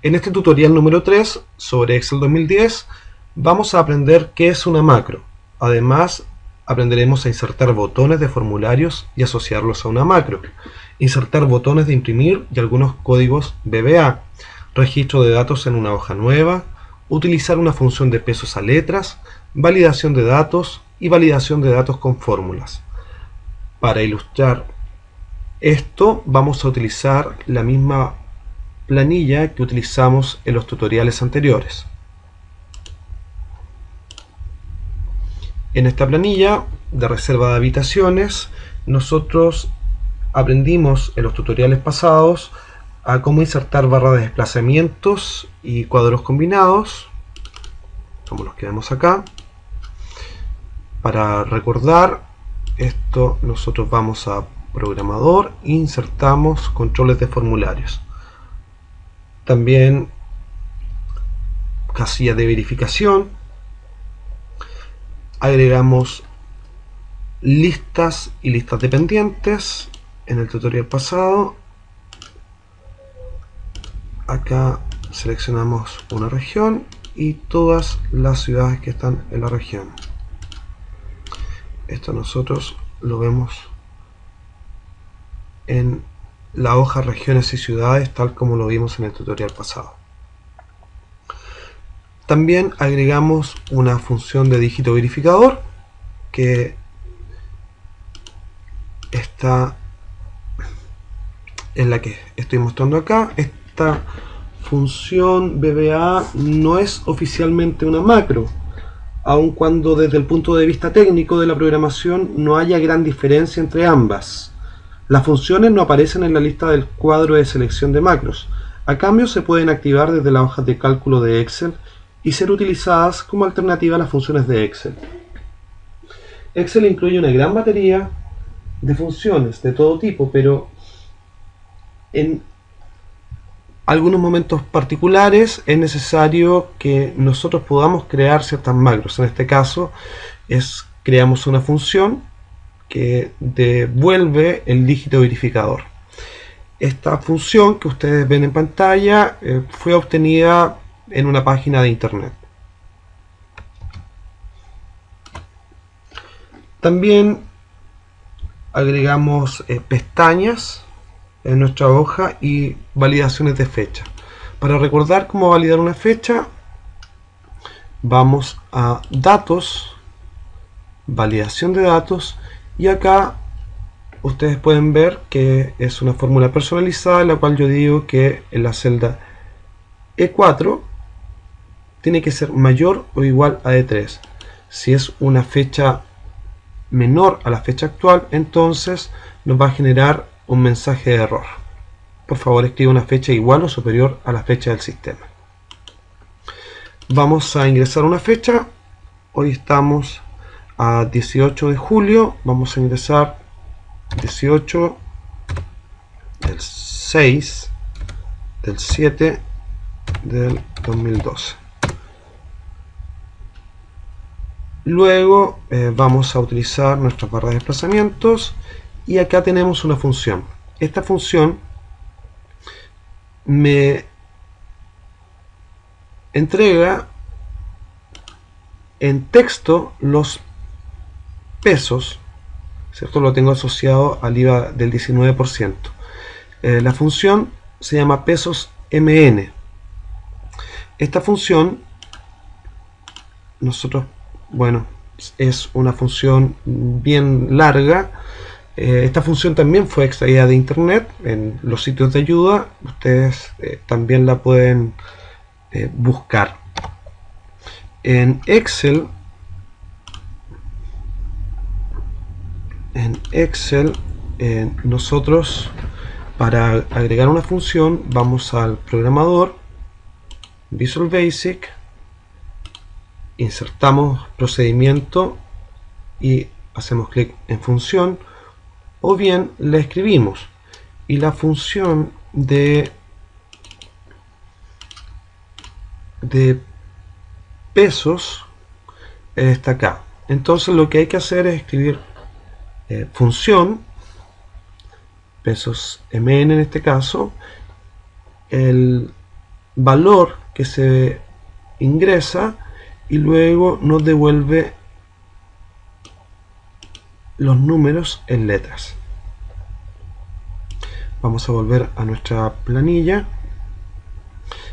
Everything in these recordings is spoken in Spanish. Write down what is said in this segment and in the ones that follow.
En este tutorial número 3 sobre Excel 2010 vamos a aprender qué es una macro. Además, aprenderemos a insertar botones de formularios y asociarlos a una macro, insertar botones de imprimir y algunos códigos VBA, registro de datos en una hoja nueva, utilizar una función de pesos a letras, validación de datos y validación de datos con fórmulas. Para ilustrar esto vamos a utilizar la misma planilla que utilizamos en los tutoriales anteriores. En esta planilla de reserva de habitaciones nosotros aprendimos en los tutoriales pasados a cómo insertar barras de desplazamientos y cuadros combinados, como los que vemos acá. Para recordar esto, nosotros vamos a programador e insertamos controles de formularios. También casilla de verificación, agregamos listas y listas dependientes en el tutorial pasado. Acá seleccionamos una región y todas las ciudades que están en la región. Esto nosotros lo vemos en la hoja regiones y ciudades, tal como lo vimos en el tutorial pasado. También agregamos una función de dígito verificador que está en la que estoy mostrando acá. Esta función VBA no es oficialmente una macro, aun cuando desde el punto de vista técnico de la programación no haya gran diferencia entre ambas. Las funciones no aparecen en la lista del cuadro de selección de macros. A cambio, se pueden activar desde las hojas de cálculo de Excel y ser utilizadas como alternativa a las funciones de Excel. Excel incluye una gran batería de funciones de todo tipo, pero en algunos momentos particulares es necesario que nosotros podamos crear ciertas macros. En este caso, creamos una función que devuelve el dígito verificador. Esta función que ustedes ven en pantalla fue obtenida en una página de internet. También agregamos pestañas en nuestra hoja y validaciones de fecha. Para recordar cómo validar una fecha, vamos a datos, validación de datos, y acá ustedes pueden ver que es una fórmula personalizada en la cual yo digo que en la celda E4 tiene que ser mayor o igual a E3. Si es una fecha menor a la fecha actual, entonces nos va a generar un mensaje de error. Por favor, escriba una fecha igual o superior a la fecha del sistema. Vamos a ingresar una fecha. Hoy estamos a 18 de julio. Vamos a ingresar 18 del 6 del 7 del 2012. Luego vamos a utilizar nuestra barra de desplazamientos y acá tenemos una función. Esta función me entrega en texto los pesos, ¿cierto? Lo tengo asociado al IVA del 19%. La función se llama pesos MN. Esta función es una función bien larga. Esta función también fue extraída de internet en los sitios de ayuda. Ustedes también la pueden buscar. En Excel, nosotros para agregar una función vamos al programador, Visual Basic, insertamos procedimiento y hacemos clic en función, o bien la escribimos, y la función de pesos está acá. Entonces lo que hay que hacer es escribir función pesos MN en este caso, el valor que se ingresa y luego nos devuelve los números en letras. Vamos a volver a nuestra planilla.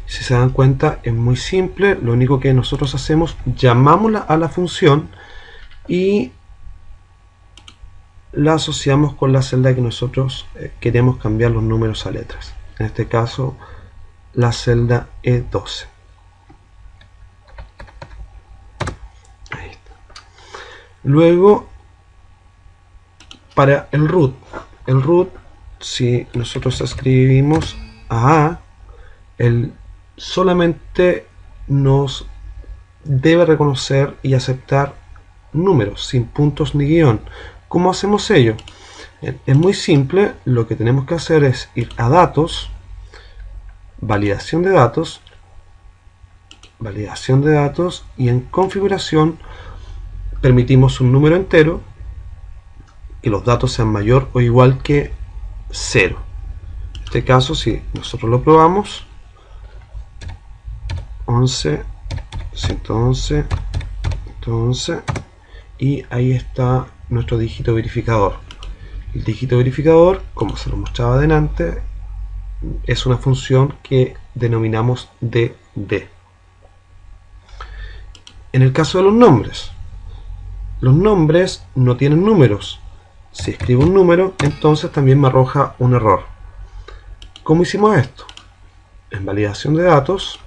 Si se dan cuenta, es muy simple. Lo único que nosotros hacemos, llamamos a la función y la asociamos con la celda que nosotros queremos cambiar los números a letras. En este caso, la celda E12. Ahí está. Luego, para el root, si nosotros escribimos AA, él solamente nos debe reconocer y aceptar números sin puntos ni guión. ¿Cómo hacemos ello? Es muy simple. Lo que tenemos que hacer es ir a datos, validación de datos, y en configuración permitimos un número entero, que los datos sean mayor o igual que 0. En este caso, si nosotros lo probamos, 11, 111, 111, y ahí está nuestro dígito verificador. El dígito verificador, como se lo mostraba adelante, es una función que denominamos DD. En el caso de los nombres no tienen números. Si escribo un número, entonces también me arroja un error. ¿Cómo hicimos esto? En validación de datos,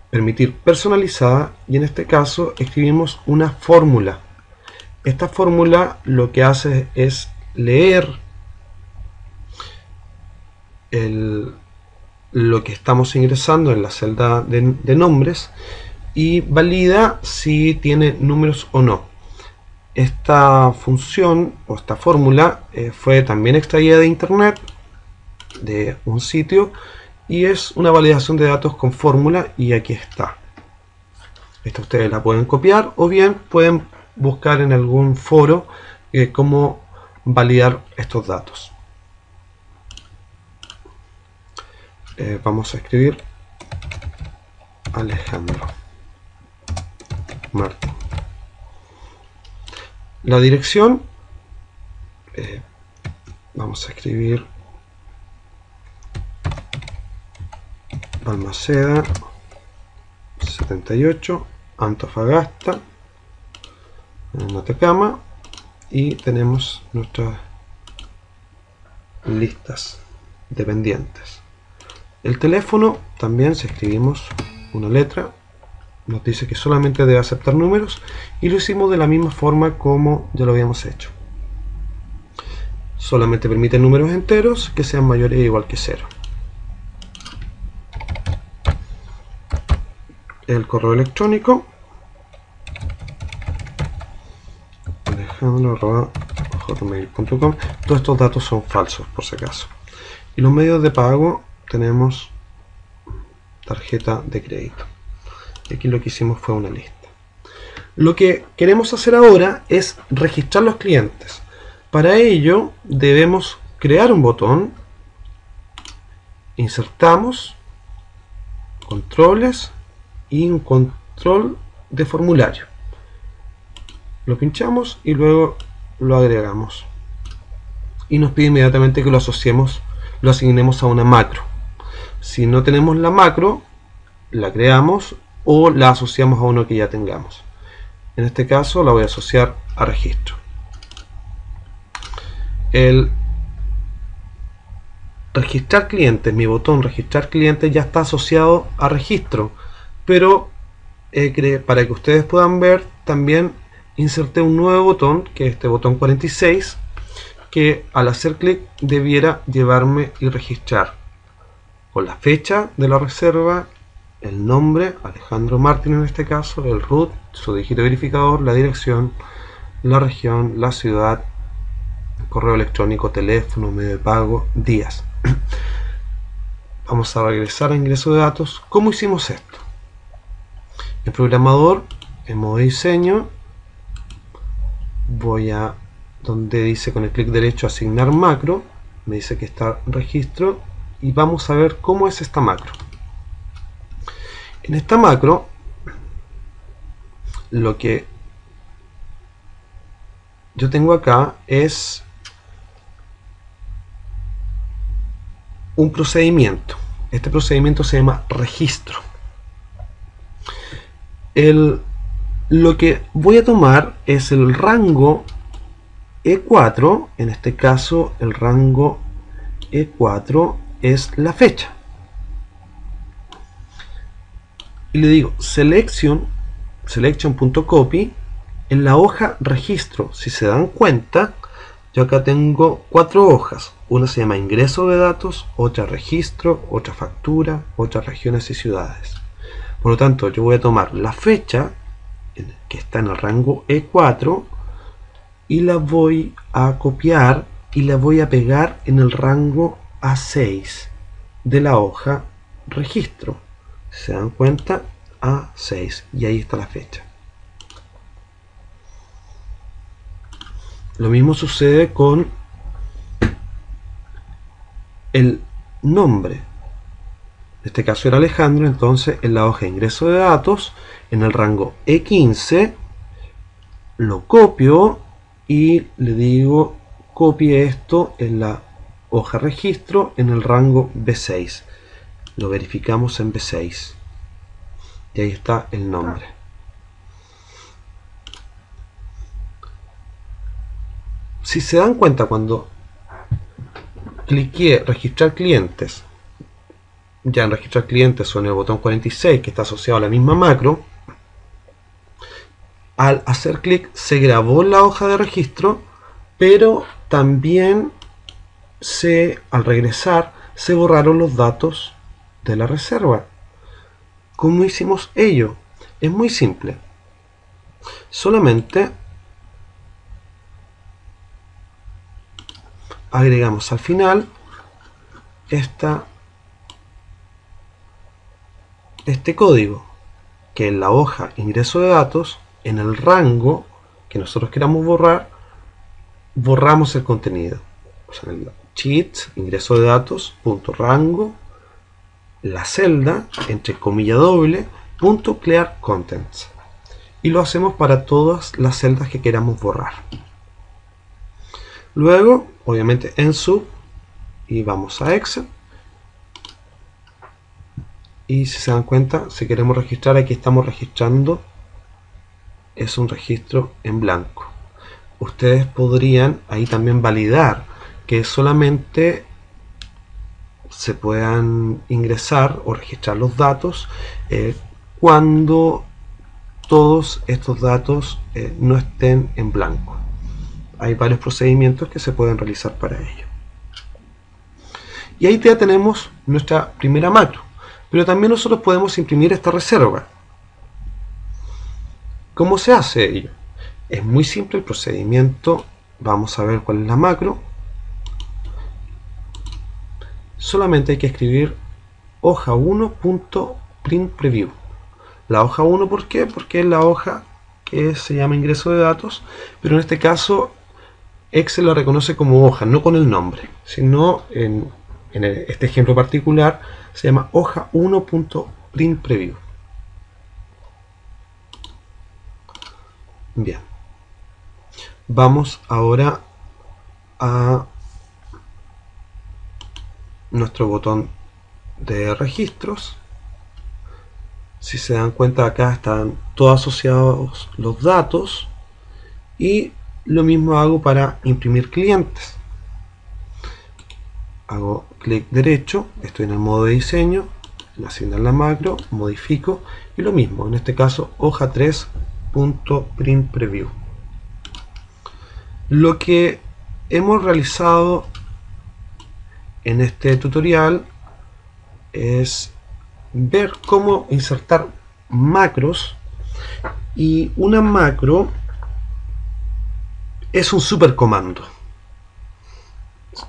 permitir personalizada, y en este caso escribimos una fórmula. Esta fórmula lo que hace es leer lo que estamos ingresando en la celda de nombres y valida si tiene números o no. Esta función o esta fórmula fue también extraída de internet, de un sitio, y es una validación de datos con fórmula, y aquí está. Esta ustedes la pueden copiar o bien pueden buscar en algún foro cómo validar estos datos. Vamos a escribir Alejandro Martín. La dirección, vamos a escribir Balmaceda 78, Antofagasta, en Atacama, y tenemos nuestras listas dependientes. El teléfono también, si escribimos una letra, nos dice que solamente debe aceptar números, y lo hicimos de la misma forma como ya lo habíamos hecho. Solamente permite números enteros que sean mayores o igual que 0. El correo electrónico alejandro@hotmail.com. Todos estos datos son falsos, por si acaso. Y los medios de pago, tenemos tarjeta de crédito. Y aquí lo que hicimos fue una lista. Lo que queremos hacer ahora es registrar los clientes. Para ello debemos crear un botón, insertamos, controles y un control de formulario. Lo pinchamos y luego lo agregamos. Y nos pide inmediatamente que lo asociemos, lo asignemos a una macro. Si no tenemos la macro, la creamos o la asociamos a uno que ya tengamos. En este caso la voy a asociar a registro. El registrar clientes, mi botón registrar clientes ya está asociado a registro, pero para que ustedes puedan ver, también inserté un nuevo botón, que es este botón 46, que al hacer clic debiera llevarme y registrar con la fecha de la reserva, el nombre, Alejandro Martín en este caso, el root, su dígito verificador, la dirección, la región, la ciudad, correo electrónico, teléfono, medio de pago, días. Vamos a regresar a ingreso de datos. ¿Cómo hicimos esto? En programador, en modo diseño, voy a donde dice con el clic derecho asignar macro, me dice que está registro, y vamos a ver cómo es esta macro. En esta macro, lo que yo tengo acá es un procedimiento. Este procedimiento se llama registro. Lo que voy a tomar es el rango E4, en este caso el rango E4 es la fecha. Y le digo selection.copy en la hoja registro. Si se dan cuenta, yo acá tengo 4 hojas. Una se llama ingreso de datos, otra registro, otra factura, otra regiones y ciudades. Por lo tanto, yo voy a tomar la fecha que está en el rango E4 y la voy a copiar y la voy a pegar en el rango A6 de la hoja registro. Si se dan cuenta, A6, y ahí está la fecha. Lo mismo sucede con el nombre. En este caso era Alejandro, entonces en la hoja de ingreso de datos, en el rango E15, lo copio y le digo copie esto en la hoja registro en el rango B6. Lo verificamos en B6 y ahí está el nombre. Si se dan cuenta, cuando cliqué registrar clientes, ya en registrar clientes o en el botón 46 que está asociado a la misma macro, al hacer clic se grabó la hoja de registro, pero también al regresar se borraron los datos de la reserva. ¿Cómo hicimos ello? Es muy simple. Solamente agregamos al final este código, que en la hoja ingreso de datos, en el rango que nosotros queramos borrar, borramos el contenido. O sea, en el sheet ingreso de datos punto rango, la celda entre comilla doble punto clear contents, y lo hacemos para todas las celdas que queramos borrar. Luego, obviamente, en sub, y vamos a Excel. Y si se dan cuenta, si queremos registrar, aquí estamos registrando, es un registro en blanco. Ustedes podrían ahí también validar que solamente se puedan ingresar o registrar los datos cuando todos estos datos no estén en blanco. Hay varios procedimientos que se pueden realizar para ello. Y ahí ya tenemos nuestra primera macro. Pero también nosotros podemos imprimir esta reserva. ¿Cómo se hace ello? Es muy simple el procedimiento. Vamos a ver cuál es la macro. Solamente hay que escribir hoja 1.printPreview. La hoja 1, ¿por qué? Porque es la hoja que se llama ingreso de datos, pero en este caso Excel la reconoce como hoja, no con el nombre, sino en este ejemplo particular se llama hoja 1.printPreview. Bien, vamos ahora a nuestro botón de registros. Si se dan cuenta, acá están todos asociados los datos, y lo mismo hago para imprimir clientes. Hago clic derecho, estoy en el modo de diseño, asignar la macro, modifico, y lo mismo, en este caso hoja 3.printPreview. Lo que hemos realizado en este tutorial es ver cómo insertar macros, y una macro es un supercomando,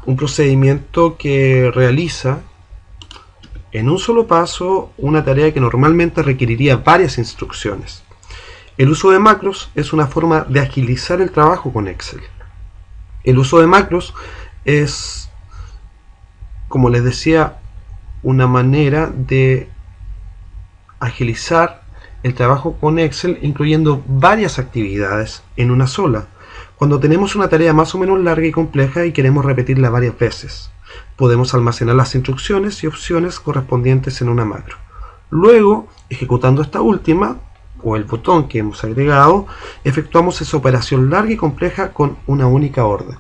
un procedimiento que realiza en un solo paso una tarea que normalmente requeriría varias instrucciones. El uso de macros es una forma de agilizar el trabajo con Excel. El uso de macros es, como les decía, una manera de agilizar el trabajo con Excel, incluyendo varias actividades en una sola. Cuando tenemos una tarea más o menos larga y compleja y queremos repetirla varias veces, podemos almacenar las instrucciones y opciones correspondientes en una macro. Luego, ejecutando esta última, o el botón que hemos agregado, efectuamos esa operación larga y compleja con una única orden.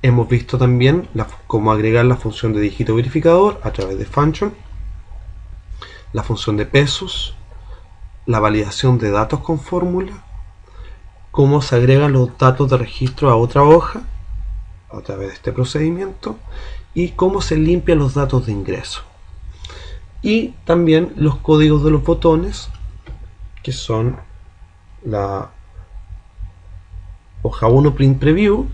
Hemos visto también cómo agregar la función de dígito verificador a través de function, la función de pesos, la validación de datos con fórmula, cómo se agregan los datos de registro a otra hoja a través de este procedimiento y cómo se limpian los datos de ingreso. Y también los códigos de los botones, que son la hoja 1 print preview,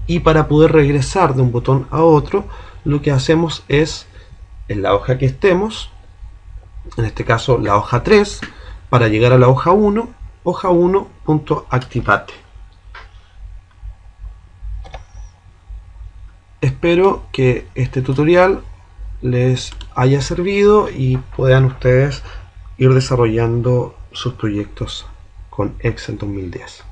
y para poder regresar de un botón a otro, lo que hacemos es, en la hoja que estemos, en este caso la hoja 3, para llegar a la hoja 1, hoja 1.activate. Espero que este tutorial les haya servido y puedan ustedes ir desarrollando sus proyectos con Excel 2010.